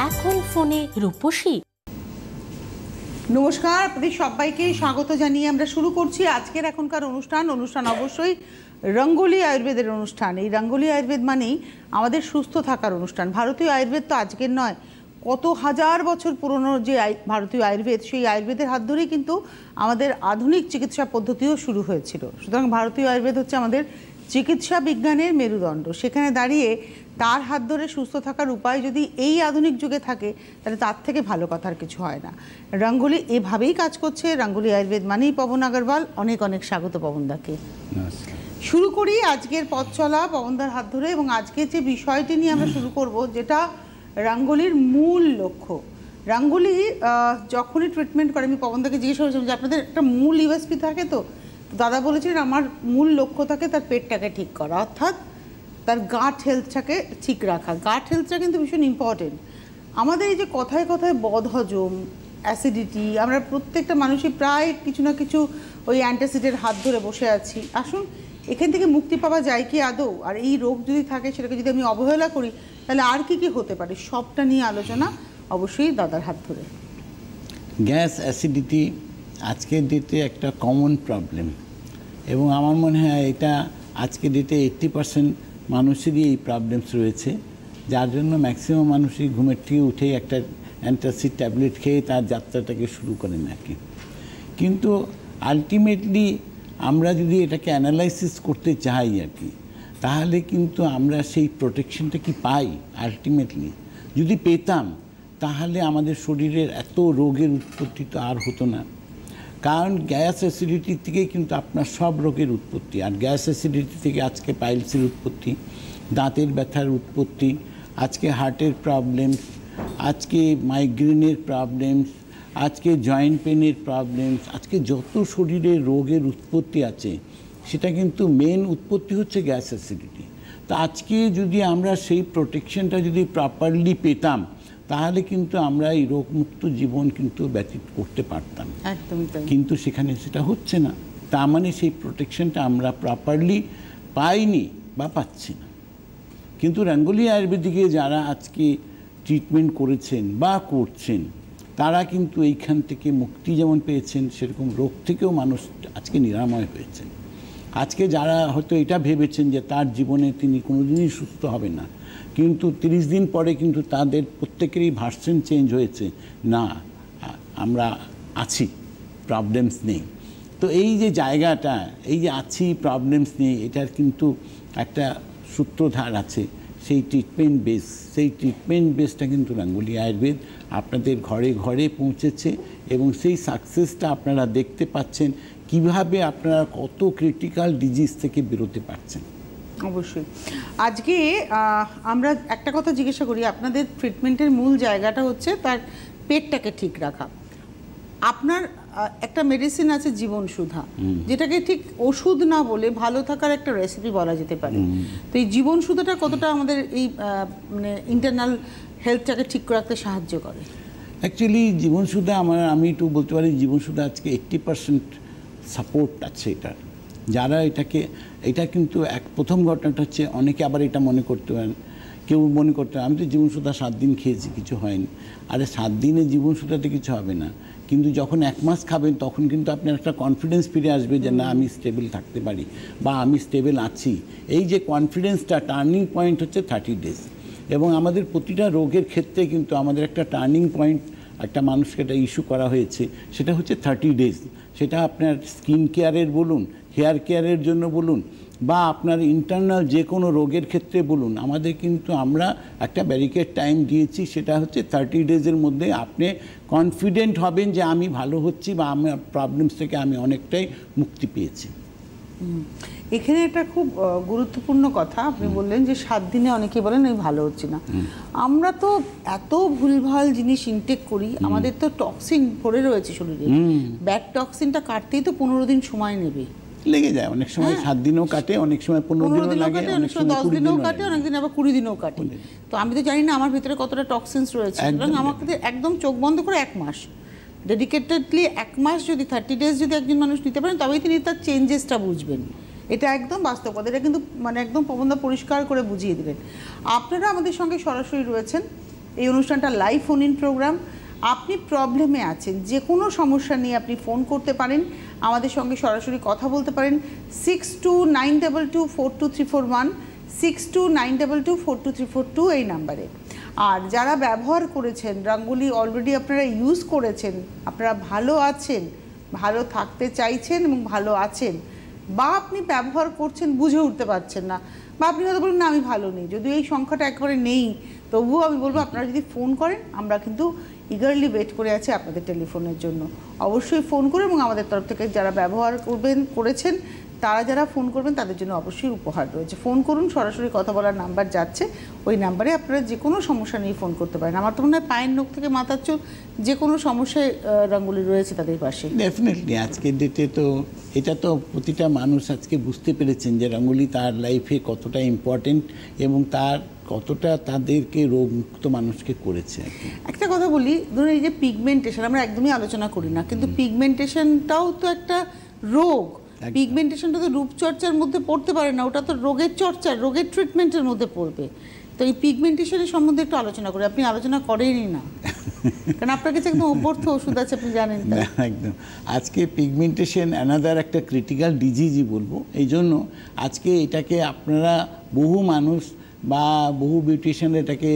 এখন ফোনে রূপসী। নমস্কার, আপনাদের সবাইকে স্বাগত জানিয়ে আমরা শুরু করছি আজকের এখনকার অনুষ্ঠান অবশ্যই রঙ্গোলি আয়ুর্বেদের অনুষ্ঠান। এই রঙ্গোলি আয়ুর্বেদ মানেই আমাদের সুস্থ থাকার অনুষ্ঠান। ভারতীয় আয়ুর্বেদ তো আজকের নয়, কত হাজার বছর পুরনো যে ভারতীয় আয়ুর্বেদ, সেই আয়ুর্বেদের হাত ধরেই কিন্তু আমাদের আধুনিক চিকিৎসা পদ্ধতিও শুরু হয়েছিল। সুতরাং ভারতীয় আয়ুর্বেদ হচ্ছে আমাদের চিকিৎসা বিজ্ঞানের মেরুদণ্ড। সেখানে দাঁড়িয়ে তার হাত ধরে সুস্থ থাকার উপায় যদি এই আধুনিক যুগে থাকে, তাহলে তার থেকে ভালো কথার কিছু হয় না। রঙ্গোলি এভাবেই কাজ করছে। রঙ্গোলি আয়ুর্বেদ মানেই পবন আগরওয়াল। অনেক অনেক স্বাগত পবনদাকে। শুরু করি আজকের পথ চলা পবনদার হাত ধরে, এবং আজকে যে বিষয়টি নিয়ে আমরা শুরু করব, যেটা রঙ্গোলির মূল লক্ষ্য। রঙ্গোলি যখনই ট্রিটমেন্ট করে, আমি পবনদাকে জিজ্ঞেস করেছিলাম যে আপনাদের একটা মূল ইউএসপি থাকে, তো দাদা বলেছিলেন আমার মূল লক্ষ্য থাকে তার পেটটাকে ঠিক করা, অর্থাৎ তার গাট হেলথটাকে ঠিক রাখা। গাট হেলথটা কিন্তু ভীষণ ইম্পর্টেন্ট। আমাদের এই যে কথায় কথায় বদহজম, অ্যাসিডিটি, আমরা প্রত্যেকটা মানুষই প্রায় কিছু না কিছু ওই অ্যান্টাসিডের হাত ধরে বসে আছি। আসুন, এখান থেকে মুক্তি পাওয়া যায় কি আদৌ? আর এই রোগ যদি থাকে, সেটাকে যদি আমি অবহেলা করি, তাহলে আর কি কি হতে পারে, সবটা নিয়ে আলোচনা অবশ্যই দাদার হাত ধরে। গ্যাস, অ্যাসিডিটি আজকের ডেটে একটা কমন প্রবলেম, এবং আমার মনে হয় এটা আজকের ডেটে 80% মানুষেরই এই প্রবলেমস রয়েছে, যার জন্য ম্যাক্সিমাম মানুষই ঘুমের থেকে উঠে একটা অ্যান্টাসিড ট্যাবলেট খেয়ে তার যাত্রাটাকে শুরু করেন আর কি। কিন্তু আলটিমেটলি আমরা যদি এটাকে অ্যানালাইসিস করতে চাই আর কি, তাহলে কিন্তু আমরা সেই প্রোটেকশনটা কি পাই? আলটিমেটলি যদি পেতাম, তাহলে আমাদের শরীরের এত রোগের উৎপত্তি তো আর হতো না। কারণ গ্যাস অ্যাসিডিটি থেকেই কিন্তু আপনার সব রোগের উৎপত্তি। আর গ্যাস অ্যাসিডিটি থেকে আজকে পাইলসের উৎপত্তি, দাঁতের ব্যথার উৎপত্তি, আজকে হার্টের প্রবলেমস, আজকে মাইগ্রেনের প্রবলেমস, আজকে জয়েন্ট পেনের প্রবলেমস, আজকে যত শরীরে রোগের উৎপত্তি আছে, সেটা কিন্তু মেন উৎপত্তি হচ্ছে গ্যাস অ্যাসিডিটি। তো আজকে যদি আমরা সেই প্রোটেকশনটা যদি প্রপারলি পেতাম, তাহলে কিন্তু আমরা এই রোগমুক্ত জীবন কিন্তু ব্যতীত করতে পারতাম। কিন্তু সেখানে সেটা হচ্ছে না। তার মানে সেই প্রোটেকশনটা আমরা প্রপারলি পাইনি বা পাচ্ছি না। কিন্তু রঙ্গোলি আয়ুর্বেদিকে যারা আজকে ট্রিটমেন্ট করেছেন বা করছেন, তারা কিন্তু এইখান থেকে মুক্তি যেমন পেয়েছেন, সেরকম রোগ থেকেও মানুষ আজকে নিরাময় হয়েছেন। আজকে যারা হয়তো এটা ভেবেছেন যে তার জীবনে তিনি কোনোদিনই সুস্থ হবে না, কিন্তু 30 দিন পরে কিন্তু তাদের প্রত্যেকেরই ভার্সন চেঞ্জ হয়েছে, না আমরা আছি, প্রবলেমস নেই। তো এই যে জায়গাটা, এই যে আছি, প্রবলেমস নেই, এটার কিন্তু একটা সূত্রধার আছে, সেই ট্রিটমেন্ট বেস। সেই ট্রিটমেন্ট বেসটা কিন্তু রঙ্গোলি আয়ুর্বেদ আপনাদের ঘরে ঘরে পৌঁছেছে, এবং সেই সাকসেসটা আপনারা দেখতে পাচ্ছেন, কিভাবে আপনারা কত ক্রিটিক্যাল ডিজিজ থেকে বেরোতে পারছেন। অবশ্যই আজকে আমরা একটা কথা জিজ্ঞাসা করি, আপনাদের ট্রিটমেন্টের মূল জায়গাটা হচ্ছে তার পেটটাকে ঠিক রাখা। আপনার একটা মেডিসিন আছে জীবনসুধা, যেটাকে ঠিক ওষুধ না বলে ভালো থাকার একটা রেসিপি বলা যেতে পারে। তো এই জীবনসুধাটা কতটা আমাদের এই মানে ইন্টারনাল হেলথটাকে ঠিক রাখতে সাহায্য করে? অ্যাকচুয়ালি জীবনসুধা আমি একটু বলতে পারি, জীবনসুধা আজকে 80% সাপোর্ট আছে এটার। যারা এটা কিন্তু প্রথম ঘটনাটা হচ্ছে, অনেকে আবার এটা মনে করতে পারেন, কেউ মনে করতে আমি তো জীবনসুধা 7 দিন খেয়েছি, কিছু হয়নি। আরে 7 দিনে জীবনসুধাতে কিছু হবে না, কিন্তু যখন 1 মাস খাবেন, তখন কিন্তু আপনার একটা কনফিডেন্স ফিরে আসবে যে না, আমি স্টেবল থাকতে পারি বা আমি স্টেবল আছি। এই যে কনফিডেন্সটা, টার্নিং পয়েন্ট হচ্ছে 30 ডেজ। এবং আমাদের প্রতিটা রোগের ক্ষেত্রে কিন্তু আমাদের একটা টার্নিং পয়েন্ট, একটা মানুষকে একটা ইস্যু করা হয়েছে, সেটা হচ্ছে 30 ডেজ। সেটা আপনার স্কিন কেয়ারের বলুন, হেয়ার কেয়ারের জন্য বলুন, বা আপনার ইন্টারনাল যে কোনো রোগের ক্ষেত্রে বলুন, আমাদের কিন্তু আমরা একটা ব্যারিকেড টাইম দিয়েছি, সেটা হচ্ছে 30 ডেজের মধ্যে আপনি কনফিডেন্ট হবেন যে আমি ভালো হচ্ছি বা আমার প্রবলেমস থেকে আমি অনেকটাই মুক্তি পেয়েছি। এখানে একটা খুব গুরুত্বপূর্ণ কথা আপনি বললেন যে 7 দিনে অনেকে বলেন আমি ভালো হচ্ছি না। আমরা তো এত ভুলভাল জিনিস ইনটেক করি, আমাদের তো টক্সিন ভরে রয়েছে শরীরে। ব্যাড টক্সিনটা কাটতেই তো 15 দিন সময় নেবে, লেগে যায়। অনেক সময় 7 দিনও কাটে, অনেক সময় 15 দিনও লাগে, অনেক সময় 10 দিনও কাটে, অনেক দিন আবার 20 দিনও কাটে। তো আমি তো জানি না আমার ভিতরে কতটা টক্সিনস রয়েছে। সুতরাং আমাকে একদম চোখ বন্ধ করে 1 মাস ডেডিকেটেডলি 1 মাস যদি 30 ডেজ যদি একজন মানুষ নিতে পারেন, তবেই তিনি তার চেঞ্জেসটা বুঝবেন। এটা একদম বাস্তব কথা, এটা কিন্তু মানে একদম পবনদা পরিষ্কার করে বুঝিয়ে দিলেন। আপনারা আমাদের সঙ্গে সরাসরি রয়েছেন এই অনুষ্ঠানটা লাইভ ফোন ইন প্রোগ্রাম। আপনি প্রবলেমে আছেন, যে কোনো সমস্যা নিয়ে আপনি ফোন করতে পারেন, আমাদের সঙ্গে সরাসরি কথা বলতে পারেন 6292242341, 6292242342 এই নাম্বারে। আর যারা ব্যবহার করেছেন রঙ্গোলি, অলরেডি আপনারা ইউজ করেছেন, আপনারা ভালো আছেন, ভালো থাকতে চাইছেন এবং ভালো আছেন, বা আপনি ব্যবহার করছেন বুঝে উঠতে পারছেন না, বা আপনি হয়তো বলুন না আমি ভালো নেই, যদিও এই সংখ্যাটা একেবারে নেই, তবুও আমি বলবো আপনারা যদি ফোন করেন আমরা কিন্তু ইগারলি ওয়েট করে আছি আপনাদের টেলিফোনের জন্য। অবশ্যই ফোন করে, এবং আমাদের তরফ থেকে যারা ব্যবহার করেছেন তারা যারা ফোন করবেন তাদের জন্য অবশ্যই উপহার রয়েছে। ফোন করুন, সরাসরি কথা বলার নাম্বার যাচ্ছে, ওই নাম্বারে আপনারা যে কোনো সমস্যা নিয়ে ফোন করতে পারেন। আমার তো মনে হয় পায়ের নখ থেকে মাথার চুল যে কোনো সমস্যায় রঙ্গোলি রয়েছে তাদের পাশে। ডেফিনেটলি আজকের ডেটে তো এটা তো প্রতিটা মানুষ আজকে বুঝতে পেরেছেন যে রঙ্গোলি তার লাইফে কতটা ইম্পর্টেন্ট এবং তার কতটা তাদেরকে রোগমুক্ত মানুষকে করেছে। একটা কথা বলি, ধরুন এই যে পিগমেন্টেশন আমরা একদমই আলোচনা করি না, কিন্তু পিগমেন্টেশনটাও তো একটা রোগ। পিগমেন্টেশনটা তো রূপচর্চার মধ্যে পড়তে পারে না, ওটা তো রোগের চর্চা, রোগের ট্রিটমেন্টের মধ্যে পড়বে। তো এই পিগমেন্টেশনের সম্বন্ধে একটু আলোচনা করি। আপনি আলোচনা করেনই না, কারণ আপনার কাছে একদম অভ্যর্থ ওষুধ আছে, আপনি জানেন। একদম। আজকে পিগমেন্টেশন অ্যানাদার একটা ক্রিটিক্যাল ডিজিজই বলবো। এই জন্য আজকে এটাকে আপনারা বহু মানুষ বা বহু বিউটিশিয়ান এটাকে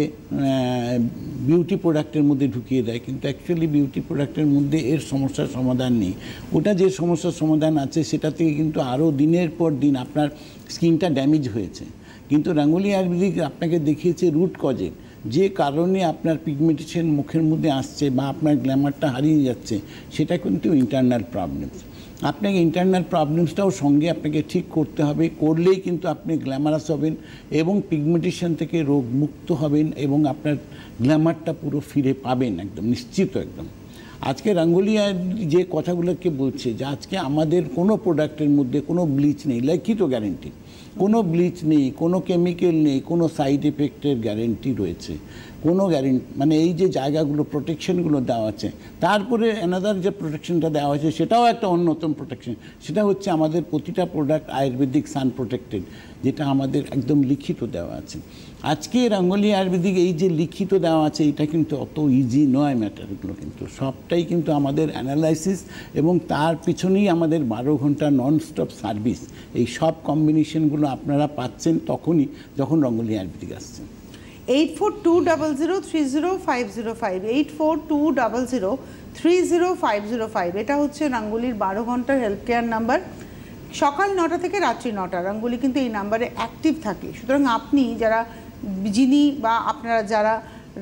বিউটি প্রোডাক্টের মধ্যে ঢুকিয়ে দেয়, কিন্তু অ্যাকচুয়ালি বিউটি প্রোডাক্টের মধ্যে এর সমস্যার সমাধান নেই। ওটা যে সমস্যার সমাধান আছে সেটা থেকে কিন্তু আরও দিনের পর দিন আপনার স্কিনটা ড্যামেজ হয়েছে। কিন্তু রঙ্গোলি আয়ুর্বেদিক আপনাকে দেখিয়েছে রুট কজে, যে কারণে আপনার পিগমেন্টেশন মুখের মধ্যে আসছে বা আপনার গ্ল্যামারটা হারিয়ে যাচ্ছে, সেটা কিন্তু ইন্টারনাল প্রবলেমস। আপনাকে ইন্টারনাল প্রবলেমসটাও সঙ্গে আপনাকে ঠিক করতে হবে, করলেই কিন্তু আপনি গ্ল্যামারাস হবেন এবং পিগমেন্টেশন থেকে রোগমুক্ত হবেন এবং আপনার গ্ল্যামারটা পুরো ফিরে পাবেন, একদম নিশ্চিত। একদম আজকে রঙ্গোলি যে কথাগুলোকে বলছে যে আজকে আমাদের কোনো প্রোডাক্টের মধ্যে কোনো ব্লিচ নেই, লিখিত গ্যারেন্টি, কোনো ব্লিচ নেই, কোনো কেমিক্যাল নেই, কোনো সাইড এফেক্টের গ্যারেন্টি রয়েছে, কোনো গ্যারেন্টি মানে এই যে জায়গাগুলো প্রোটেকশনগুলো দেওয়া আছে। তারপরে অ্যানাদার যে প্রোটেকশনটা দেওয়া হয়েছে সেটাও একটা অন্যতম প্রোটেকশন, সেটা হচ্ছে আমাদের প্রতিটা প্রোডাক্ট আয়ুর্বেদিক সান প্রোটেক্টেড, যেটা আমাদের একদম লিখিত দেওয়া আছে। আজকে রঙ্গোলি আয়ুর্বেদিক এই যে লিখিত দেওয়া আছে এটা কিন্তু অত ইজি নয় ম্যাটারগুলো, কিন্তু সবটাই কিন্তু আমাদের অ্যানালাইসিস এবং তার পিছনেই আমাদের 12 ঘন্টা ননস্টপ সার্ভিস। এই সব কম্বিনেশনগুলো আপনারা পাচ্ছেন তখনই যখন রঙ্গোলি আয়ুর্বেদিক আসছেন। 8420030505, 8420030505, এটা হচ্ছে রঙ্গোলির 12 ঘন্টার হেলথ কেয়ার নাম্বার। সকাল 9টা থেকে রাত্রি 9টা রঙ্গোলি কিন্তু এই নাম্বারে অ্যাক্টিভ থাকে। সুতরাং আপনি যিনি বা আপনারা যারা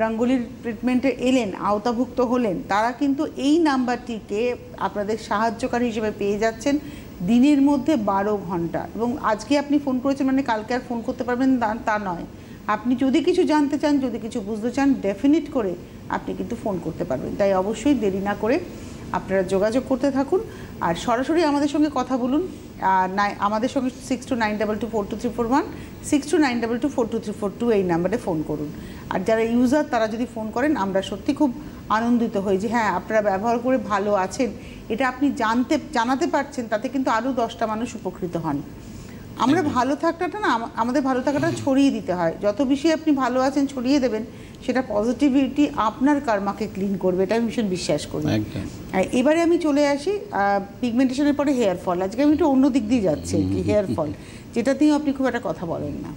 রঙ্গোলির ট্রিটমেন্টে এলেন, আওতাভুক্ত হলেন, তারা কিন্তু এই নাম্বারটিকে আপনাদের সাহায্যকারী হিসেবে পেয়ে যাচ্ছেন দিনের মধ্যে 12 ঘন্টা। এবং আজকে আপনি ফোন করেছেন মানে কালকে আর ফোন করতে পারবেন তা নয়। আপনি যদি কিছু জানতে চান, যদি কিছু বুঝতে চান, ডেফিনিট করে আপনি কিন্তু ফোন করতে পারবেন। তাই অবশ্যই দেরি না করে আপনারা যোগাযোগ করতে থাকুন আর সরাসরি আমাদের সঙ্গে কথা বলুন। আমাদের সঙ্গে 6292242341, 6292242342 এই নাম্বারে ফোন করুন। আর যারা ইউজার তারা যদি ফোন করেন আমরা সত্যি খুব আনন্দিত হই যে হ্যাঁ আপনারা ব্যবহার করে ভালো আছেন, এটা আপনি জানাতে পারছেন, তাতে কিন্তু আরও 10টা মানুষ উপকৃত হন। আমরা ভালো থাকাটা না, আমাদের ভালো থাকাটা ছড়িয়ে দিতে হয়। যত বেশি আপনি ভালো আছেন ছড়িয়ে দেবেন, সেটা পজিটিভিটি আপনার কার্মাকে ক্লিন করবে, এটা আমি ভীষণ বিশ্বাস করি। এবারে আমি চলে আসি পিগমেন্টেশনের পরে হেয়ার ফল। আজকে আমি একটু অন্য দিক দিয়ে যাচ্ছি, হেয়ার ফল, যেটা নিয়ে আপনি খুব একটা কথা বলেন না।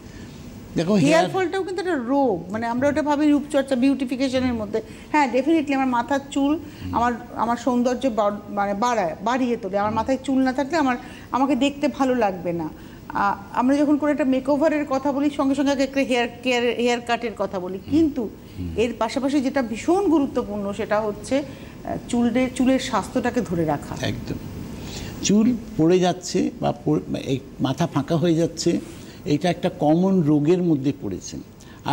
দেখো হেয়ার ফলটাও কিন্তু একটা রোগ, মানে আমরা ওটা ভাবি রূপচর্চা, বিউটিফিকেশনের মধ্যে। হ্যাঁ ডেফিনেটলি আমার মাথার চুল আমার সৌন্দর্য মানে বাড়িয়ে তোলে। আমার মাথায় চুল না থাকলে আমাকে দেখতে ভালো লাগবে না। আমরা যখন করে একটা মেকওভারের কথা বলি, সঙ্গে সঙ্গে একটা হেয়ার কাটের কথা বলি, কিন্তু এর পাশাপাশি যেটা ভীষণ গুরুত্বপূর্ণ সেটা হচ্ছে চুলের স্বাস্থ্যটাকে ধরে রাখা। একদম, চুল পড়ে যাচ্ছে বা মাথা ফাঁকা হয়ে যাচ্ছে, এটা একটা কমন রোগের মধ্যে পড়েছে।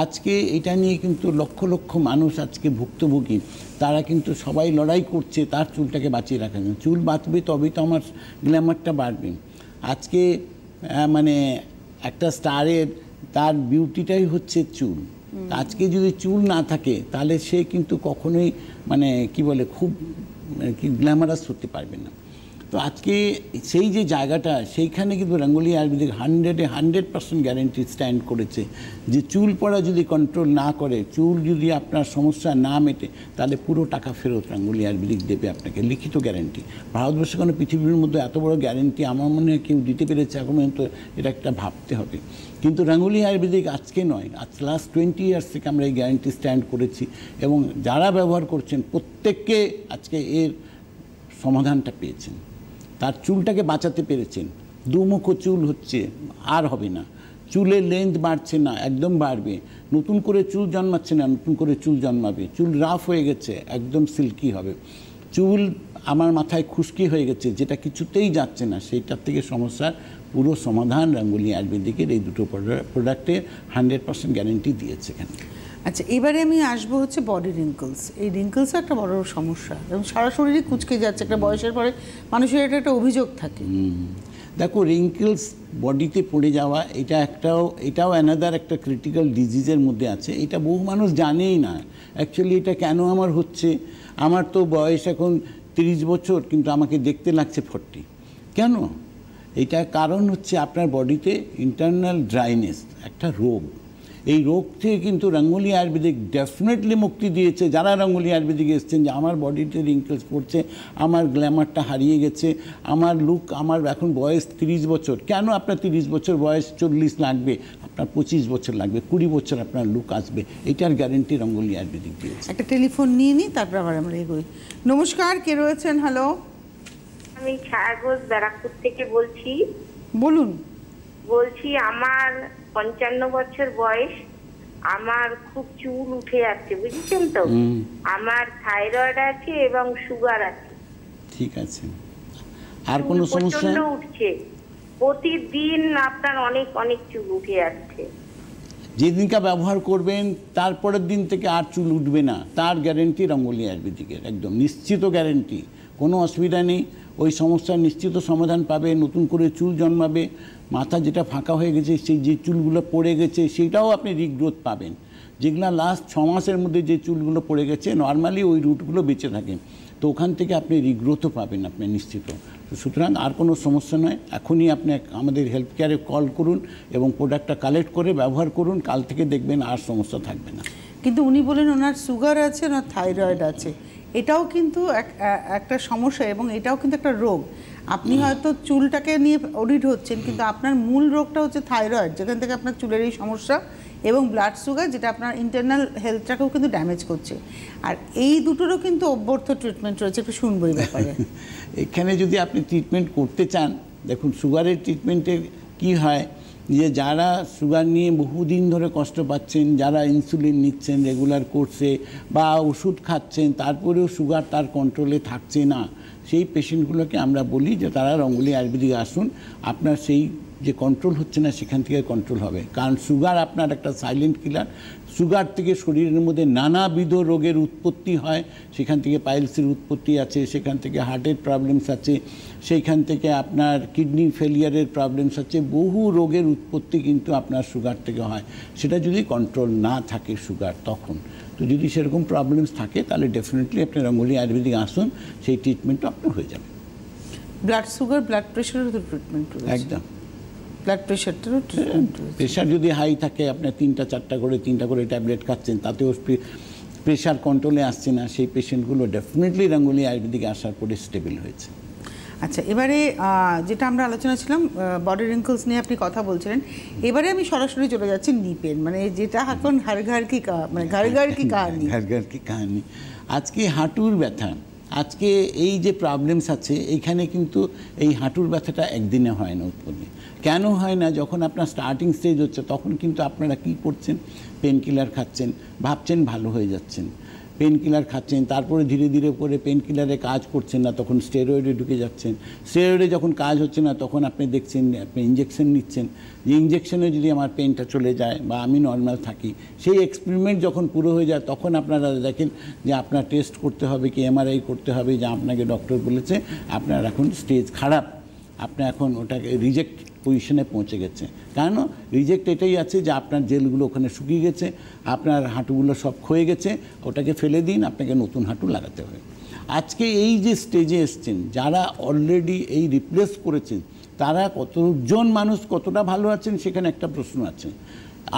আজকে এটা নিয়ে কিন্তু লক্ষ লক্ষ মানুষ আজকে ভুক্তভোগী, তারা কিন্তু সবাই লড়াই করছে তার চুলটাকে বাঁচিয়ে রাখার জন্য। চুল বাঁচবে তবেই তো আমার গ্ল্যামারটা বাড়বে। আজকে মানে একটা স্টারের তার বিউটিটাই হচ্ছে চুল। আজকে যদি চুল না থাকে তাহলে সে কিন্তু কখনোই মানে কি বলে খুব কি গ্ল্যামারাস হতে পারবে না। তো আজকে সেই যে জায়গাটা সেইখানে কিন্তু রঙ্গোলি আয়ুর্বেদিক 100% গ্যারেন্টি স্ট্যান্ড করেছে যে চুল পড়া যদি কন্ট্রোল না করে, চুল যদি আপনার সমস্যা না মেটে, তাহলে পুরো টাকা ফেরত রঙ্গোলি আয়ুর্বেদিক দেবে আপনাকে, লিখিত গ্যারেন্টি। ভারতবর্ষে কোনো পৃথিবীর মধ্যে এত বড় গ্যারেন্টি আমার মনে হয় কেউ দিতে পেরেছে এখন পর্যন্ত, এটা একটা ভাবতে হবে। কিন্তু রঙ্গোলি আয়ুর্বেদিক আজকে নয়, আজ লাস্ট 20 ইয়ার্স থেকে আমরা এই গ্যারেন্টি স্ট্যান্ড করেছি এবং যারা ব্যবহার করছেন প্রত্যেককে আজকে এর সমাধানটা পেয়েছেন, তার চুলটাকে বাঁচাতে পেরেছেন। দুমুখো চুল হচ্ছে, আর হবে না, চুলের লেন্থ বাড়ছে না, একদম বাড়বে, নতুন করে চুল জন্মাচ্ছে না, নতুন করে চুল জন্মাবে, চুল রাফ হয়ে গেছে একদম সিল্কি হবে, চুল আমার মাথায় খুশকি হয়ে গেছে যেটা কিছুতেই যাচ্ছে না, সেইটার থেকে সমস্যার পুরো সমাধান রঙ্গোলি আয়ুর্বেদিকের এই দুটো প্রোডাক্টে 100% গ্যারেন্টি দিয়েছে এখানে। আচ্ছা, এবারে আমি আসবো হচ্ছে বডি রিঙ্কলস। এই রিঙ্কলসও একটা বড় সমস্যা এবং সারা শরীরে কুঁচকে যাচ্ছে, একটা বয়সের পরে মানুষের এটা একটা অভিযোগ থাকে। দেখো, রিঙ্কলস বডিতে পড়ে যাওয়া এটাও অ্যানাদার একটা ক্রিটিক্যাল ডিজিজের মধ্যে আছে। এটা বহু মানুষ জানেই না অ্যাকচুয়ালি এটা কেন আমার হচ্ছে। আমার তো বয়স এখন 30 বছর, কিন্তু আমাকে দেখতে লাগছে 40। কেন? এটা কারণ হচ্ছে আপনার বডিতে ইন্টারনাল ড্রাইনেস, একটা রোগ। এই রোগ থেকে কিন্তু রঙ্গোলি আয়ুর্বেদিক ডেফিনেটলি মুক্তি দিয়েছে। যারা রঙ্গোলি আয়ুর্বেদিক এসছেন যে আমার বডিতে রিঙ্কলস পড়ছে, আমার গ্ল্যামারটা হারিয়ে গেছে, আমার লুক, আমার এখন বয়স 30 বছর। কেন আপনার 30 বছর বয়স 40 লাগবে? আপনার 25 বছর লাগবে, 20 বছর আপনার লুক আসবে। এটার গ্যারেন্টি রঙ্গোলি আয়ুর্বেদিক দিয়েছে। একটা টেলিফোন নিয়ে নিই, তারপর আবার আমরা এগোই। নমস্কার, কে রয়েছেন? হ্যালো, আমি ছায়াঘোষ ব্যারাকপুর থেকে বলছি। বলুন। বলছি আমার 55 বছর বয়স, আমার খুব চুল উঠে যাচ্ছে, বুঝছেন তো? আমার থাইরয়েড আছে এবং সুগার আছে। ঠিক আছে, আর কোনো সমস্যা? প্রচন্ড উঠছে, প্রতিদিন আপনার অনেক অনেক চুল উঠে যাচ্ছে। যেদিনকা ব্যবহার করবেন তারপরের দিন থেকে আর চুল উঠবে না, তার গ্যারেন্টি রঙ্গোলি আয়ুর্বেদিকের, একদম নিশ্চিত গ্যারেন্টি, কোনো অসুবিধা নেই। ওই সমস্যার নিশ্চিত সমাধান পাবে, নতুন করে চুল জন্মাবে, মাথা যেটা ফাঁকা হয়ে গেছে সেই যে চুলগুলো পড়ে গেছে সেইটাও আপনি রিগ্রোথ পাবেন। যেগুলো লাস্ট 6 মাসের মধ্যে যে চুলগুলো পড়ে গেছে নর্মালি ওই রুটগুলো বেঁচে থাকে, তো ওখান থেকে আপনি রিগ্রোথও পাবেন আপনি নিশ্চিত। সুতরাং আর কোনো সমস্যা নয়, এখনই আপনি আমাদের হেলথ কেয়ারে কল করুন এবং প্রোডাক্টটা কালেক্ট করে ব্যবহার করুন, কাল থেকে দেখবেন আর সমস্যা থাকবে না। কিন্তু উনি বলেন ওনার সুগার আছে, ওনার থাইরয়েড আছে, এটাও কিন্তু একটা সমস্যা এবং এটাও কিন্তু একটা রোগ। আপনি হয়তো চুলটাকে নিয়ে অডিট হচ্ছেন, কিন্তু আপনার মূল রোগটা হচ্ছে থাইরয়েড, যেখান থেকে আপনার চুলের এই সমস্যা, এবং ব্লাড সুগার, যেটা আপনার ইন্টারনাল হেলথটাকেও কিন্তু ড্যামেজ করছে। আর এই দুটোরও কিন্তু অভ্যর্থ ট্রিটমেন্ট রয়েছে, একটু শুনবো এই ব্যাপারে। এখানে যদি আপনি ট্রিটমেন্ট করতে চান, দেখুন সুগারের ট্রিটমেন্টের কি হয় যে যারা সুগার নিয়ে বহুদিন ধরে কষ্ট পাচ্ছেন, যারা ইনসুলিন নিচ্ছেন রেগুলার কোর্সে বা ওষুধ খাচ্ছেন, তারপরেও সুগার তার কন্ট্রোলে থাকছে না, সেই পেশেন্টগুলোকে আমরা বলি যে তারা রঙ্গোলি আয়ুর্বেদিক আসুন, আপনার সেই যে কন্ট্রোল হচ্ছে না সেখান থেকে কন্ট্রোল হবে। কারণ সুগার আপনার একটা সাইলেন্ট কিলার। সুগার থেকে শরীরের মধ্যে নানাবিধ রোগের উৎপত্তি হয়, সেখান থেকে পাইলসের উৎপত্তি আছে, সেখান থেকে হার্টের প্রবলেমস আছে, সেইখান থেকে আপনার কিডনি ফেলিয়ারের প্রবলেমস আছে, বহু রোগের উৎপত্তি কিন্তু আপনার সুগার থেকে হয়। সেটা যদি কন্ট্রোল না থাকে সুগার, তখন তো যদি সেরকম প্রবলেমস থাকে তাহলে ডেফিনেটলি আপনি রঙ্গোলি আয়ুর্বেদিক আসুন, সেই ট্রিটমেন্টও আপনার হয়ে যাবে। ব্লাড সুগার, ব্লাড প্রেশারেরও তো ট্রিটমেন্ট রয়েছে। একদম, ব্লাড প্রেশারটারও ট্রিটমেন্ট রয়েছে। প্রেশার যদি হাই থাকে, আপনার 3টা করে ট্যাবলেট খাচ্ছেন, তাতেও প্রেশার কন্ট্রোলে আসছে না, সেই পেশেন্টগুলো ডেফিনেটলি রঙ্গোলি আয়ুর্বেদিকে আসার পরে স্টেবল হয়েছে। আচ্ছা, এবারে যেটা আমরা আলোচনা ছিলাম বডি রিঙ্কলস নিয়ে আপনি কথা বলছিলেন, এবারে আমি সরাসরি চলে যাচ্ছি নিপেন, মানে যেটা এখন ঘর ঘর কি কাহানি। আজকে হাঁটুর ব্যথা, আজকে এই যে প্রবলেমস আছে এইখানে কিন্তু এই হাঁটুর ব্যথাটা একদিনে হয় না উৎপত্তি। কেন হয় না? যখন আপনার স্টার্টিং স্টেজ হচ্ছে তখন কিন্তু আপনারা কি করছেন? পেন কিলার খাচ্ছেন, ভাবছেন ভালো হয়ে যাচ্ছেন, পেন কিলার খাচ্ছেন, তারপরে ধীরে ধীরে করে পেন কিলারে কাজ করছেন না, তখন স্টেরয়েডে ঢুকে যাচ্ছেন। স্টেরয়েডে যখন কাজ হচ্ছে না তখন আপনি দেখছেন আপনি ইঞ্জেকশন নিচ্ছেন, যে ইঞ্জেকশনে যদি আমার পেনটা চলে যায় বা আমি নর্মাল থাকি, সেই এক্সপেরিমেন্ট যখন পুরো হয়ে যায় তখন আপনারা দেখেন যে আপনার টেস্ট করতে হবে কি এমআরআই করতে হবে, যে আপনাকে ডক্টর বলেছে আপনার এখন স্টেজ খারাপ, আপনি এখন ওটাকে রিজেক্ট পজিশনে পৌঁছে গেছে। কেন রিজেক্ট? এটাই আছে যে আপনার জেলগুলো ওখানে শুকিয়ে গেছে, আপনার হাঁটুগুলো সব ক্ষয়ে গেছে, ওটাকে ফেলে দিন, আপনাকে নতুন হাঁটু লাগাতে হবে। আজকে এই যে স্টেজে এসছেন, যারা অলরেডি এই রিপ্লেস করেছেন, তারা কতজন মানুষ কতটা ভালো আছেন সেখানে একটা প্রশ্ন আছে।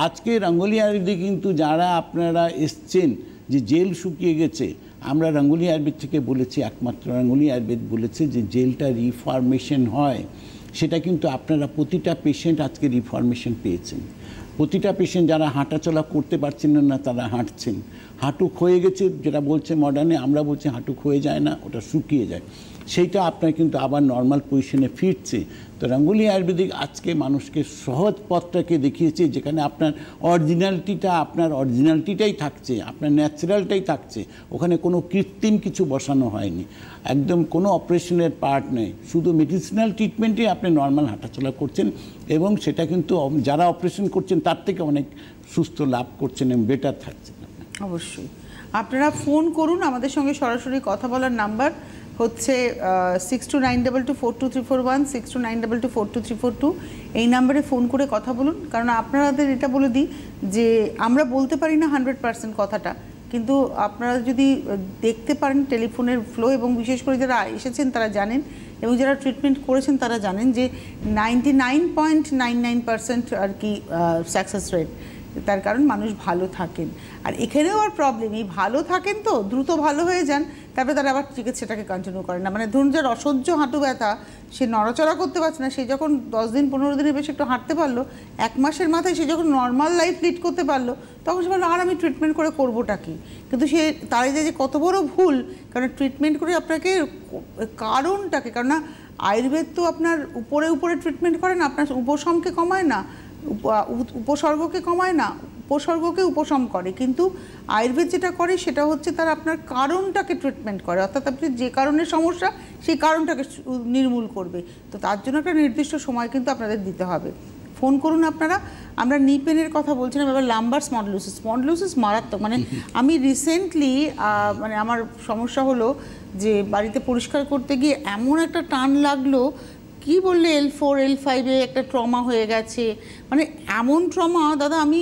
আজকে রঙ্গোলি আয়ুর্বেদে কিন্তু যারা আপনারা এসছেন যে জেল শুকিয়ে গেছে, আমরা রঙ্গোলি আয়ুর্বেদ থেকে বলেছি, একমাত্র রঙ্গোলি আয়ুর্বেদ বলেছে যে জেলটা রিফর্মেশন হয়, সেটা কিন্তু আপনারা প্রতিটা পেশেন্ট আজকে রিফর্মেশন পেয়েছেন। প্রতিটা পেশেন্ট যারা হাঁটাচলা করতে পারছেন না তারা হাঁটছেন, হাঁটু ক্ষয়ে গেছে যেটা বলছে মডার্নে, আমরা বলছি হাঁটু ক্ষয়ে যায় না, ওটা শুকিয়ে যায়, সেইটা আপনার কিন্তু আবার নর্মাল পজিশনে ফিরছে। তো রঙ্গোলি আয়ুর্বেদিক আজকে মানুষকে সহজ পথটাকে দেখিয়েছে, যেখানে আপনার অরিজিনালিটিটাই থাকছে, আপনার ন্যাচারালটাই থাকছে, ওখানে কোনো কৃত্রিম কিছু বসানো হয়নি, একদম কোনো অপারেশনের পার্ট নেই, শুধু মেডিসিনাল ট্রিটমেন্টে আপনি নর্মাল হাঁটাচলা করছেন, এবং সেটা কিন্তু যারা অপারেশন করছেন তার থেকে অনেক সুস্থ লাভ করছেন এবং বেটার থাকছেন। অবশ্যই আপনারা ফোন করুন, আমাদের সঙ্গে সরাসরি কথা বলার নাম্বার হচ্ছে 6292242341, 6292242342। এই নাম্বারে ফোন করে কথা বলুন, কারণ আপনাদের এটা বলে দিই যে আমরা বলতে পারি না 100% কথাটা, কিন্তু আপনারা যদি দেখতে পারেন টেলিফোনের ফ্লো, এবং বিশেষ করে যারা এসেছেন তারা জানেন, এবং যারা ট্রিটমেন্ট করেছেন তারা জানেন যে 99.99% আর কি সাকসেস রেট। তার কারণ মানুষ ভালো থাকেন, আর এখানেও আর প্রবলেম, এই ভালো থাকেন তো দ্রুত ভালো হয়ে যান, তারপরে তারা আবার চিকিৎসাটাকে কন্টিনিউ করেন না। মানে ধরুন যার অসহ্য হাঁটু ব্যথা, সে নড়াচড়া করতে পারছে না, সে যখন 10 দিন 15 দিনের বেশি একটু হাঁটতে পারলো, 1 মাসের মাথায় সে যখন নর্মাল লাইফ লিড করতে পারলো, তখন সে বললো আর আমি ট্রিটমেন্ট করে করবোটা কি। কিন্তু সে তারাই যে কত বড় ভুল, কারণ ট্রিটমেন্ট করে আপনাকে কারণটাকে, কারণ না আয়ুর্বেদ তো আপনার উপরে উপরে ট্রিটমেন্ট করে না, আপনার উপশমকে কমায় না, উপসর্গকে কমায় না, উপসর্গকে উপশম করে। কিন্তু আয়ুর্বেদ যেটা করে সেটা হচ্ছে তার আপনার কারণটাকে ট্রিটমেন্ট করে, অর্থাৎ আপনি যে কারণের সমস্যা সেই কারণটাকে নির্মূল করবে। তো তার জন্য একটা নির্দিষ্ট সময় কিন্তু আপনাদের দিতে হবে। ফোন করুন আপনারা। আমরা নি পেনের কথা বলছিলাম, এবার লাম্বার স্পন্ডলোসিস মারাত্মক। মানে আমি রিসেন্টলি মানে আমার সমস্যা হলো যে বাড়িতে পরিষ্কার করতে গিয়ে এমন একটা টান লাগলো, কি বললে L4 L5 একটা ট্রমা হয়ে গেছে, মানে এমন ট্রমা দাদা আমি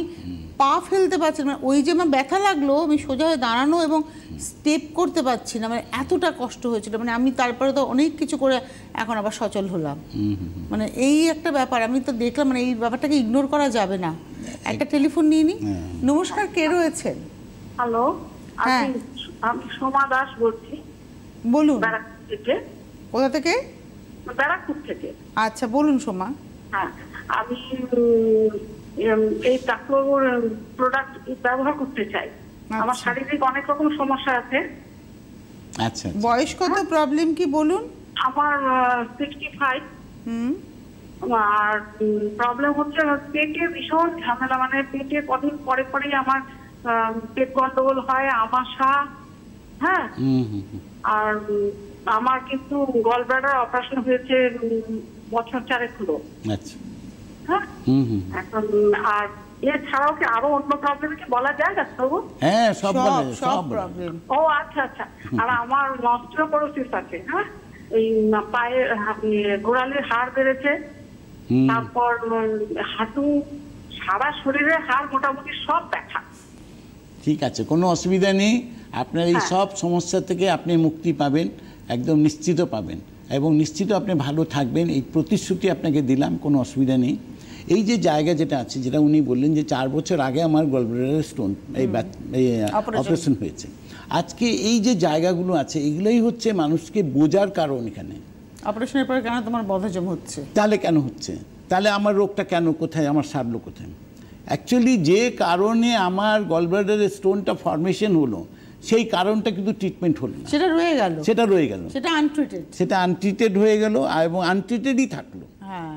পা ফেলতে পারছি না, মানে ওই যে আমার ব্যথা লাগলো, আমি সোজা হয়ে দাঁড়ানো এবং স্টেপ করতে পারছি না, মানে এতটা কষ্ট হয়েছিল। মানে আমি তারপরে তো অনেক কিছু করে এখন আবার সচল হলাম। মানে এই একটা ব্যাপার আমি তো দেখলাম, মানে এই ব্যাপারটাকে ইগনোর করা যাবে না। একটা টেলিফোন নিয়ে নি। নমস্কার, কে রয়েছেন? হ্যালো, হ্যাঁ আমি সোমা দাস বলছি। বলুন। ব্যারাকপুর থেকে। কোথা থেকে? ব্যারাকপুর থেকে। আচ্ছা বলুন সোমা। হ্যাঁ, আমি এই ডাক্তারবাবুর প্রোডাক্ট ব্যবহার করতে চাই। আমার শারীরিক অনেক রকম সমস্যা আছে। আচ্ছা, বয়স কত, প্রবলেম কি বলুন? আমার 65। আর প্রবলেম হচ্ছে পেটে ভীষণ ঝামেলা, মানে পেটে কদিন পরে পরেই আমার পেট গন্ডগোল হয়, আমাশা। হ্যাঁ, আর আমার কিন্তু গলব্লাডার অপারেশন হয়েছে বছর 4 হলো। আচ্ছা, হ্যাঁ, এখন আর এছাড়াও কি আরো অন্য প্রবলেম কি বলা যায় ডাক্তারবাবু? হ্যাঁ, সব প্রবলেম। ও আচ্ছা আচ্ছা। আর আমার অস্টিওপোরোসিস আছে। হ্যাঁ, এই পায়ে গোড়ালির হাড় বেড়েছে, তারপর হাঁটু, সারা শরীরে হাড় মোটামুটি সব ব্যথা। ঠিক আছে, কোনো অসুবিধা নেই। আপনার এই সব সমস্যা থেকে আপনি মুক্তি পাবেন, একদম নিশ্চিত পাবেন, এবং নিশ্চিত আপনি ভালো থাকবেন, এই প্রতিশ্রুতি আপনাকে দিলাম, কোনো অসুবিধা নেই। এই যে জায়গা যেটা আছে, যেটা উনি বললেন যে 4 বছর আগে আমার গলব্লাডার স্টোন এই অপারেশন হয়েছে, আজকে এই যে জায়গাগুলো আছে এগুলোই হচ্ছে মানুষকে বোঝার কারণ। এখানে অপারেশনের পরে কেন তোমার বদহজম হচ্ছে, তাহলে কেন হচ্ছে, তাহলে আমার রোগটা কেন, কোথায় আমার সারলো কোথায়। অ্যাকচুয়ালি যে কারণে আমার গলব্লাডারের স্টোনটা ফর্মেশন হলো সেই কারণটা কিন্তু ট্রিটমেন্ট হলো না, সেটা রয়ে গেল, সেটা আনট্রিটেড হয়ে গেল, এবং আনট্রিটেডই থাকলো।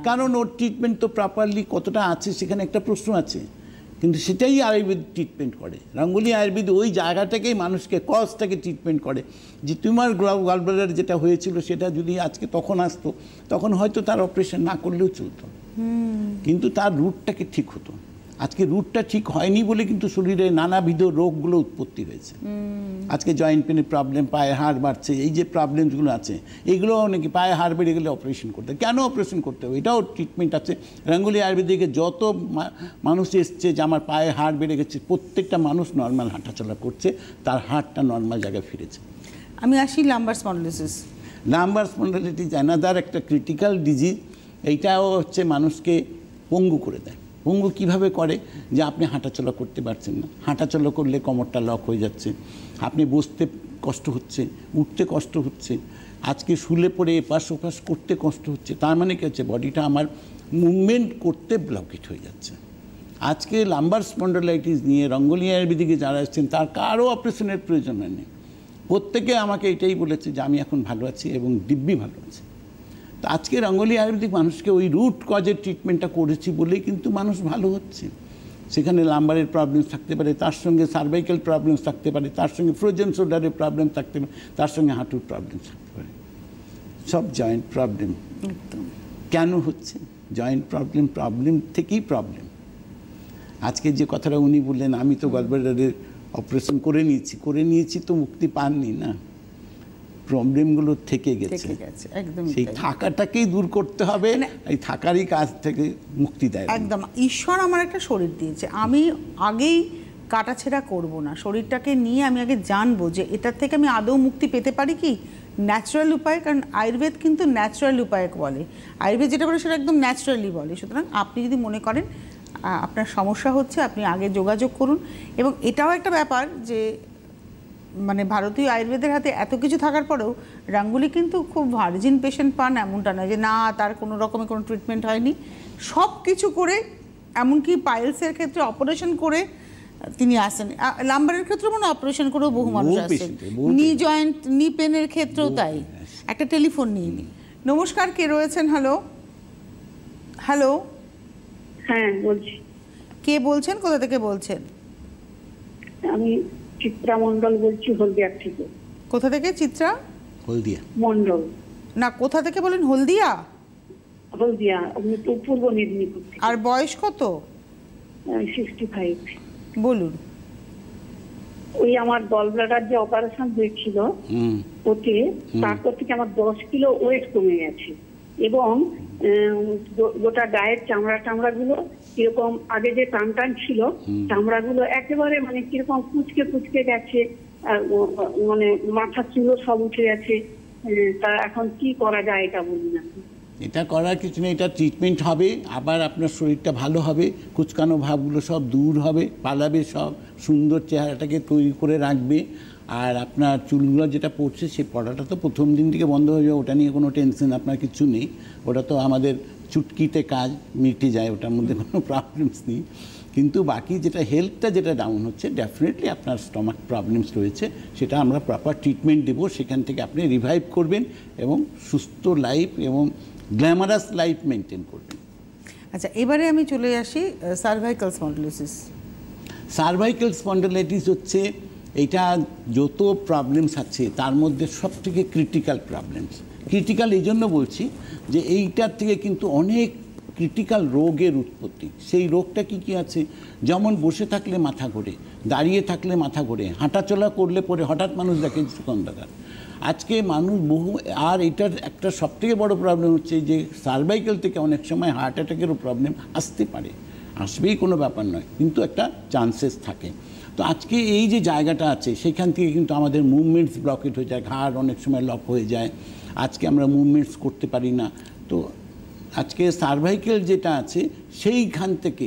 কারণ ওর ট্রিটমেন্ট তো প্রপারলি কতটা আছে সেখানে একটা প্রশ্ন আছে, কিন্তু সেটাই আয়ুর্বেদ ট্রিটমেন্ট করে। রঙ্গোলি আয়ুর্বেদ ওই জায়গাটাকেই মানুষকে, কজটাকে ট্রিটমেন্ট করে, যে তোমার গলব্লাডার যেটা হয়েছিল সেটা যদি আজকে তখন আসতো, তখন হয়তো তার অপারেশন না করলেও চলতো, কিন্তু তার রুটটাকে ঠিক হতো। আজকে রুটটা ঠিক হয়নি বলে কিন্তু শরীরে নানাবিধ রোগগুলো উৎপত্তি হয়েছে। আজকে জয়েন্ট পেনের প্রবলেম, পায়ে হাড় বাড়ছে, এই যে প্রবলেমসগুলো আছে এগুলো অনেকে পায়ে হাড় বেড়ে গেলে অপারেশন করতে, কেন অপারেশন করতে হবে, এটাও ট্রিটমেন্ট আছে। রঙ্গোলি আয়ুর্বেদিকে যত মানুষ এসছে যে আমার পায়ে হাড় বেড়ে গেছে, প্রত্যেকটা মানুষ নর্মাল হাঁটাচলা করছে, তার হাড়টা নর্মাল জায়গায় ফিরেছে। আমি আসি lumber spondylosis. Lumber spondylitis another একটা ক্রিটিক্যাল ডিজিজ। এইটাও হচ্ছে মানুষকে পঙ্গু করে দেয়। পঙ্গু কিভাবে করে, যে আপনি হাঁটাচলা করতে পারছেন না, হাঁটাচলা করলে কোমরটা লক হয়ে যাচ্ছে, আপনি বসতে কষ্ট হচ্ছে, উঠতে কষ্ট হচ্ছে, আজকে শুলে পড়ে এপাশ ওপাশ করতে কষ্ট হচ্ছে। তার মানে কি হচ্ছে, বডিটা আমার মুভমেন্ট করতে ব্লকেট হয়ে যাচ্ছে। আজকে লাম্বার স্পন্ডিলাইটিস নিয়ে রঙ্গোলি আয়ুর্বেদিকে যারা এসেছেন তার কারো অপারেশনের প্রয়োজন নেই। প্রত্যেকে আমাকে এটাই বলেছে যে আমি এখন ভালো আছি এবং দিব্যি ভালো আছি। তো আজকে রঙ্গোলি আয়ুর্বেদিক মানুষকে ওই রুট কজের ট্রিটমেন্টটা করেছি বলেই কিন্তু মানুষ ভালো হচ্ছে। সেখানে লাম্বারের প্রবলেমস থাকতে পারে, তার সঙ্গে সার্ভাইকাল প্রবলেমস থাকতে পারে, তার সঙ্গে ফ্রোজেন শোল্ডারের প্রবলেম থাকতে পারে, তার সঙ্গে হাঁটুর প্রবলেম থাকতে পারে, সব জয়েন্ট প্রবলেম। কেন হচ্ছে? জয়েন্ট প্রবলেম থেকেই প্রবলেম। আজকে যে কথাটা উনি বললেন, আমি তো গলব্লাডারের অপারেশন করে নিয়েছি তো মুক্তি পাননি না, প্রবলেমগুলো থেকে গেছে। সেই থাকাটাকেই দূর করতে হবে, এই থাকারই কাজ থেকে মুক্তি দেয়। একদম। ঈশ্বর আমার একটা শরীর দিয়েছে, আমি আগেই কাটাছেড়া করব না, শরীরটাকে নিয়ে আমি আগে জানবো যে এটার থেকে আমি আদৌ মুক্তি পেতে পারি কি ন্যাচারাল উপায়। কারণ আয়ুর্বেদ কিন্তু ন্যাচারাল উপায় বলে, আয়ুর্বেদ যেটা বলে সেটা একদম ন্যাচারালি বলে। সুতরাং আপনি যদি মনে করেন আপনার সমস্যা হচ্ছে, আপনি আগে যোগাযোগ করুন। এবং এটাও একটা ব্যাপার যে মানে ভারতীয় আয়ুর্বেদের হাতে এত কিছু থাকার পরেও রাঙ্গুলি কিন্তু খুব ভার্জিন পেশেন্ট পান এমনটা নয় যে না তার কোনো রকমের কোনো ট্রিটমেন্ট হয়নি। সব কিছু করে, এমনকি পাইলসের ক্ষেত্রে অপারেশন করে তিনি আসেন, লাম্বারের ক্ষেত্রে মনে অপারেশন করেও বহু মানুষ আসেন, নি জয়েন্ট নি পেনের ক্ষেত্রেও তাই। একটা টেলিফোন নিয়ে নিই। নমস্কার, কে রয়েছেন? Hello hello. হ্যাঁ বলছি। কে বলছেন, কোথা থেকে বলছেন? আমি চিত্রা মন্ডল বলছি, হলদিয়া থেকে। কোথা থেকে চিত্রা? হলদিয়া মন্ডল না, কোথা থেকে বলেন? হলদিয়া। হলদিয়া পূর্ব মেদিনীপুর। আর বয়স কত? 65। বলুন। ওই আমার গল ব্লাডার যে অপারেশন হয়েছিল ওতে তারপর থেকে আমার 10 কিলো ওয়েট কমে গেছে এবং গোটা গায়ের চামড়াগুলো কিরকম আগে যে টান ছিল চামড়াগুলো একেবারে মানে কিরকম কুচকে গেছে, মানে মাথার চুলও সব উঠে গেছে। তা এখন কি করা যায় এটা বলুন আপনি। এটা করার কিছু নেই, এটা ট্রিটমেন্ট হবে, আবার আপনার শরীরটা ভালো হবে, কুচকানো ভাবগুলো সব দূর হবে, পালাবে, সব সুন্দর চেহারাটাকে তৈরি করে রাখবে। আর আপনার চুলগুলো যেটা পড়ছে সেই পড়াটা তো প্রথম দিন থেকে বন্ধ হয়ে যাবে, ওটা নিয়ে কোনো টেনশন আপনার কিছু নেই। ওটা তো আমাদের চুটকিতে কাজ মিটে যায়, ওটার মধ্যে কোনো প্রবলেমস নেই। কিন্তু বাকি যেটা হেলথটা যেটা ডাউন হচ্ছে, ডেফিনেটলি আপনার স্টমাক প্রবলেমস রয়েছে, সেটা আমরা প্রপার ট্রিটমেন্ট দেবো, সেখান থেকে আপনি রিভাইভ করবেন এবং সুস্থ লাইফ এবং গ্ল্যামারাস লাইফ মেনটেন করবেন। আচ্ছা, এবারে আমি চলে আসি সার্ভাইকাল স্পন্ডিলোসিস। সার্ভাইকাল স্পন্ডিলাইটিস হচ্ছে এটা যত প্রবলেমস আছে তার মধ্যে সবথেকে ক্রিটিক্যাল প্রবলেমস। ক্রিটিক্যাল এই জন্য বলছি যে এইটার থেকে কিন্তু অনেক ক্রিটিক্যাল রোগের উৎপত্তি। সেই রোগটা কি আছে, যেমন বসে থাকলে মাথা ঘোরে, দাঁড়িয়ে থাকলে মাথা ঘোরে, হাঁটাচলা করলে পরে হঠাৎ মানুষ দেখে চুকন্দাকার। আজকে মানুষ বহু, আর এটার একটা সবথেকে বড় প্রবলেম হচ্ছে যে সার্ভাইকাল থেকে অনেক সময় হার্ট অ্যাটাকেরও প্রবলেম আসতে পারে, আসবেই কোনো ব্যাপার নয়, কিন্তু একটা চান্সেস থাকে। তো আজকে এই যে জায়গাটা আছে সেখান থেকে কিন্তু আমাদের মুভমেন্টস ব্লকেট হয়ে যায়, ঘাড় অনেক সময় লক হয়ে যায়, আজকে আমরা মুভমেন্টস করতে পারি না। তো আজকে সার্ভাইকেল যেটা আছে সেইখান থেকে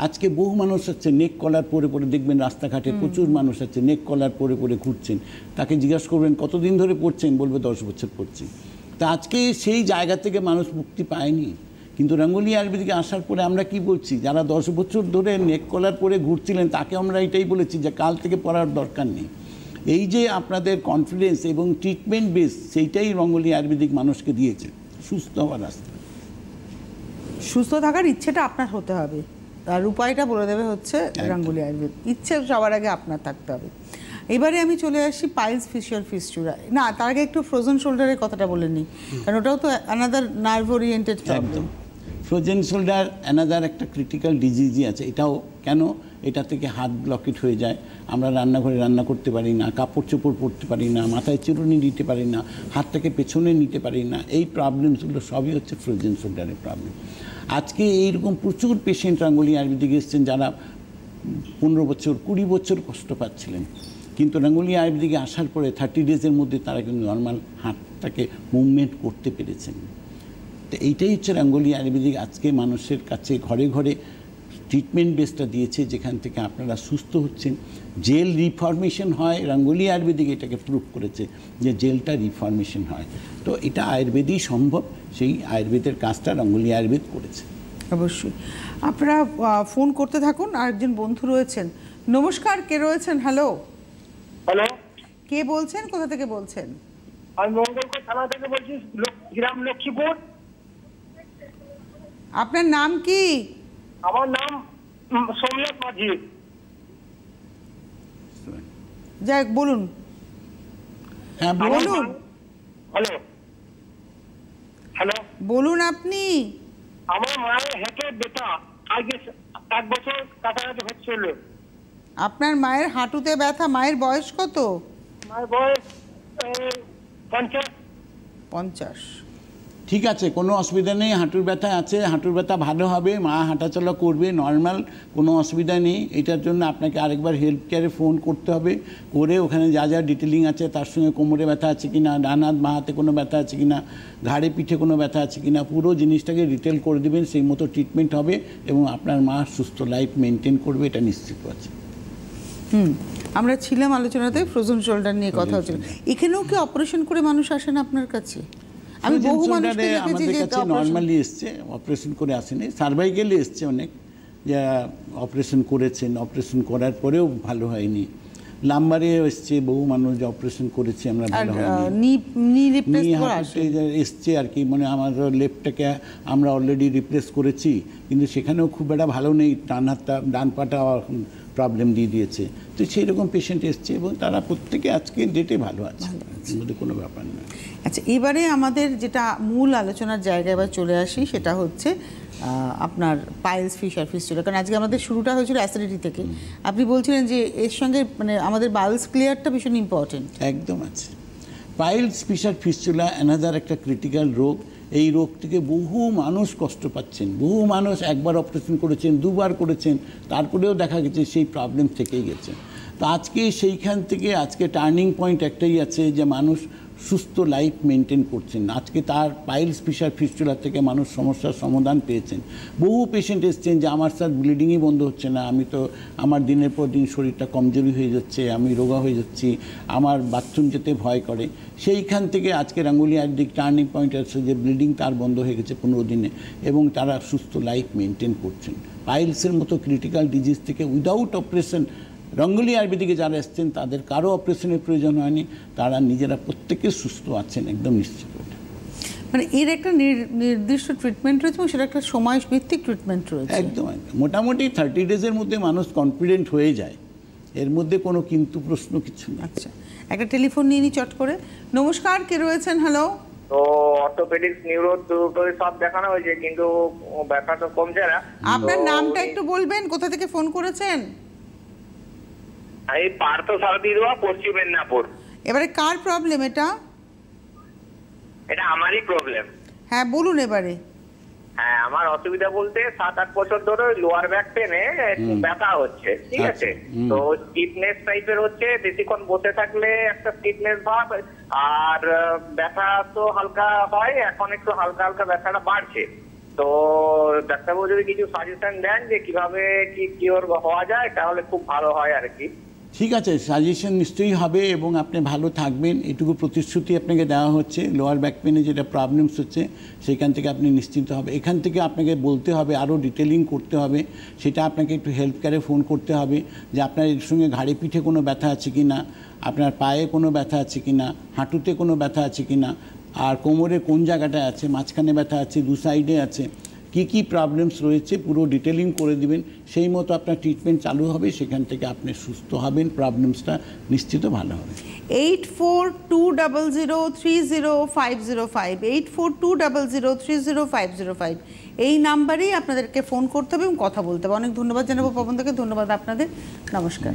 আজকে বহু মানুষ হচ্ছে নেক কলার পরে দেখবেন রাস্তাঘাটে প্রচুর মানুষ আছে নেক কলার পরে ঘুরছেন। তাকে জিজ্ঞাসা করবেন কতদিন ধরে পড়ছেন, বলবে 10 বছর পড়ছি। তা আজকে সেই জায়গা থেকে মানুষ মুক্তি পায়নি। কিন্তু রঙ্গোলি আয়ুর্বেদিকে আসার পরে আমরা কি বলছি, যারা 10 বছর ধরে নেক কলার পরে ঘুরছিলেন তাকে আমরা এটাই বলেছি যে কাল থেকে পড়ার দরকার নেই। এই যে আপনাদের কনফিডেন্স এবং ট্রিটমেন্ট বেস, সেইটাই রঙ্গোলি আয়ুর্বেদিক মানুষকে দিয়েছে সুস্থ হওয়ার রাস্তা। সুস্থ থাকার ইচ্ছেটা আপনার হতে হবে, আর উপায়টা বলে দেবে হচ্ছে রঙ্গোলি আয়ুর্বেদ। ইচ্ছে সবার আগে আপনার থাকতে হবে। এবারে আমি চলে আসি পাইলস ফিশিয়াল ফিস্টুলা। না, তার আগে একটু ফ্রোজেন শোল্ডারের কথাটা বলে নিই, কারণ ওটাও তো another nerve oriented problem. Frozen shoulder another একটা ক্রিটিক্যাল ডিজিজই আছে। এটাও কেন, এটা থেকে হাত ব্লকেট হয়ে যায়, আমরা রান্নাঘরে রান্না করতে পারি না, কাপড় চোপড় পরতে পারি না, মাথায় চিরুনি দিতে পারি না, হাতটাকে পেছনে নিতে পারি না। এই প্রবলেমসগুলো সবই হচ্ছে ফ্রোজেন শোল্ডারের প্রবলেম। আজকে এইরকম প্রচুর পেশেন্ট রঙ্গোলি আয়ুর্বেদিক এসেছেন যারা 15 বছর 20 বছর কষ্ট পাচ্ছিলেন, কিন্তু রঙ্গোলি আয়ুর্বেদিকে আসার পরে 30 ডেজের মধ্যে তারা কিন্তু নর্মাল হার্টটাকে মুভমেন্ট করতে পেরেছেন। তো এইটাই হচ্ছে রঙ্গোলি আয়ুর্বেদিক আজকে মানুষের কাছে ঘরে ঘরে ট্রিটমেন্ট বেসটা দিয়েছে, যেখান থেকে আপনারা সুস্থ হচ্ছেন। জেল রিফর্মেশন হয়, রঙ্গোলি আয়ুর্বেদিক এটাকে প্রুভ করেছে যে জেলটা রিফর্মেশন হয়। তো এটা আয়ুর্বেদই সম্ভব, সেই আয়ুর্বেদের কাজটা রঙ্গোলি আয়ুর্বেদ করেছে। অবশ্যই আপনারা ফোন করতে থাকুন। আরেকজন বন্ধু রয়েছেন। নমস্কার, কে রয়েছেন? হ্যালো, হ্যালো, কে বলছেন, কোথা থেকে বলছেন? আমি মঙ্গলকোট থানা থেকে বলছি, গ্রাম লক্ষ্মীপুর। আপনার নাম কি? আমার নাম সোমনাথ মাঝি। যাক, বলুন। হ্যাঁ বলুন। হ্যালো হ্যালো, বলুন আপনি। আমার মায়ের হেঁটে ব্যথা আগে 1 বছর কাছাকাছি হচ্ছিল। আপনার মায়ের হাঁটুতে ব্যথা। মায়ের বয়স কত? মায়ের বয়স 50। ঠিক আছে, কোনো অসুবিধা নেই। হাঁটুর ব্যথা আছে, হাঁটুর ব্যথা ভালো হবে, মা হাঁটাচলা করবে নর্মাল, কোনো অসুবিধা নেই। এটার জন্য আপনাকে আরেকবার হেলথ কেয়ারে ফোন করতে হবে, করে ওখানে যা যা ডিটেলিং আছে তার সঙ্গে কোমরে ব্যথা আছে কিনা, ডান হাত বাঁ হাতে কোনো ব্যথা আছে কিনা, ঘাড়ে পিঠে কোনো ব্যথা আছে কিনা, পুরো জিনিসটাকে ডিটেল করে দেবেন। সেই মতো ট্রিটমেন্ট হবে এবং আপনার মা সুস্থ লাইফ মেনটেন করবে, এটা নিশ্চিত আছে। আমরা ছিলাম আলোচনাতে ফ্রোজেন শোল্ডার নিয়ে কথা হচ্ছিল। এখানেও কি অপারেশন করে মানুষ আসেন আপনার কাছে? আমি বহু মানুষকে দেখেছি যে নর্মালি এসছে, অপারেশন করে আসেনি। সার্ভাইকেলে এসছে অনেক, যারা অপারেশন করেছেন, অপারেশন করার পরেও ভালো হয়নি। লাম্বারে এসছে বহু মানুষ, যে অপারেশন করেছি আমরা, ভালো হয়নি। এসছে আর কি, মানে আমার লেফটটাকে আমরা অলরেডি রিপ্লেস করেছি, কিন্তু সেখানেও খুব একটা ভালো নেই, ডান পাটা প্রবলেম দিয়ে দিয়েছে। তো সেই রকম পেশেন্ট এসছে এবং তারা প্রত্যেকে আজকে ডেটে ভালো আছে, এর মধ্যে কোনো ব্যাপার না। আচ্ছা, এবারে আমাদের যেটা মূল আলোচনার জায়গায় এবার চলে আসি, সেটা হচ্ছে আপনার পাইলস, ফিশার ফিস্টুলা। কারণ আজকে আমাদের শুরুটা হয়েছিল অ্যাসিডিটি থেকে। আপনি বলছিলেন যে এর সঙ্গে মানে আমাদের বাউলস ক্লিয়ারটা ভীষণ ইম্পর্টেন্ট। একদম আছে। পাইলস, ফিশার ফিস্টুলা অ্যানাদার একটা ক্রিটিক্যাল রোগ। এই রোগ থেকে বহু মানুষ কষ্ট পাচ্ছেন, বহু মানুষ একবার অপারেশন করেছেন, 2বার করেছেন, তারপরেও দেখা গেছে সেই প্রবলেম থেকেই গেছে। তো আজকে সেইখান থেকে আজকে টার্নিং পয়েন্ট একটাই আছে, যে মানুষ সুস্থ লাইফ মেনটেন করছেন। আজকে তার পাইলস, ফিশার ফিস্টুলা থেকে মানুষ সমস্যার সমাধান পেয়েছেন। বহু পেশেন্ট এসছেন যে আমার স্যার ব্লিডিংই বন্ধ হচ্ছে না, আমি তো আমার দিনের পর দিন শরীরটা কমজোরি হয়ে যাচ্ছে, আমি রোগা হয়ে যাচ্ছি, আমার বাথরুম যেতে ভয় করে। সেইখান থেকে আজকে রঙ্গোলি আয়ুর্বেদিক টার্নিং পয়েন্ট আছে, যে ব্লিডিং তার বন্ধ হয়ে গেছে 15 দিনে এবং তারা সুস্থ লাইফ মেনটেন করছেন। পাইলসের মতো ক্রিটিক্যাল ডিজিজ থেকে উইদাউট অপারেশন রঙ্গোলি আয়ুর্বেদিকে যারা এসছেন তাদের কারো অপারেশনের প্রয়োজন হয়নি, তারা নিজেরা প্রত্যেকে সুস্থ আছেন, একদম নিশ্চিত। মানে এর একটা নির্দিষ্ট ট্রিটমেন্ট রয়েছে এবং সেটা একটা সময় ভিত্তিক ট্রিটমেন্ট রয়েছে। একদম মোটামুটি 30 ডেজের মধ্যে মানুষ কনফিডেন্ট হয়ে যায়, এর মধ্যে কোনো কিন্তু প্রশ্ন কিছু নেই। আচ্ছা, একটা টেলিফোন নিয়ে নি চট করে। নমস্কার, কে রয়েছেন? হ্যালো। তো অর্থোপেডিক্স, নিউরো সব দেখানো হয়েছে, কিন্তু ব্যথা তো কমছে না। আপনার নামটা একটু বলবেন, কোথা থেকে ফোন করেছেন? এই পার্থ সারথী দোয়া, পশ্চিম মেদিনীপুর। এবারে কার প্রবলেম এটা? এটা আমারই প্রবলেম। হ্যাঁ বলুন এবারে। হ্যাঁ, আমার অসুবিধা বলতে 7-8 বছর ধরে লোয়ার ব্যাক পেনে ব্যথা হচ্ছে, ঠিক আছে? তো স্টিফনেস টাইপের হচ্ছে, বেশিক্ষণ বসে থাকলে একটা স্টিফনেস ভাব, আর ব্যথা তো হালকা হয়, এখন একটু হালকা হালকা ব্যথাটা বাড়ছে। তো ডাক্তারবাবু যদি কিছু সাজেশন দেন যে কিভাবে কি কিওর হওয়া যায়, তাহলে খুব ভালো হয় আর কি। ঠিক আছে, সাজেশন নিশ্চয়ই হবে এবং আপনি ভালো থাকবেন, এটুকু প্রতিশ্রুতি আপনাকে দেওয়া হচ্ছে। লোয়ার ব্যাক পেনে যেটা প্রবলেমস হচ্ছে সেখান থেকে আপনি নিশ্চিন্ত হবে। এখান থেকে আপনাকে বলতে হবে, আরও ডিটেলিং করতে হবে, সেটা আপনাকে একটু হেল্প কেয়ারে ফোন করতে হবে যে আপনার এর সঙ্গে ঘাড়ে পিঠে কোনো ব্যথা আছে কি না, আপনার পায়ে কোনো ব্যথা আছে কি না, হাঁটুতে কোনো ব্যথা আছে কি না, আর কোমরে কোন জায়গাটায় আছে, মাঝখানে ব্যথা আছে, 2 সাইডে আছে, কি কি প্রবলেমস রয়েছে পুরো ডিটেলিং করে দিবেন। সেই মতো আপনার ট্রিটমেন্ট চালু হবে, সেখান থেকে আপনি সুস্থ হবেন, প্রবলেমসটা নিশ্চিত ভালো হবে। 8420030505 8420030505 এই নাম্বারেই আপনাদেরকে ফোন করতে হবে এবং কথা বলতে হবে। অনেক ধন্যবাদ জানাবো পবনদাকে। ধন্যবাদ আপনাদের। নমস্কার।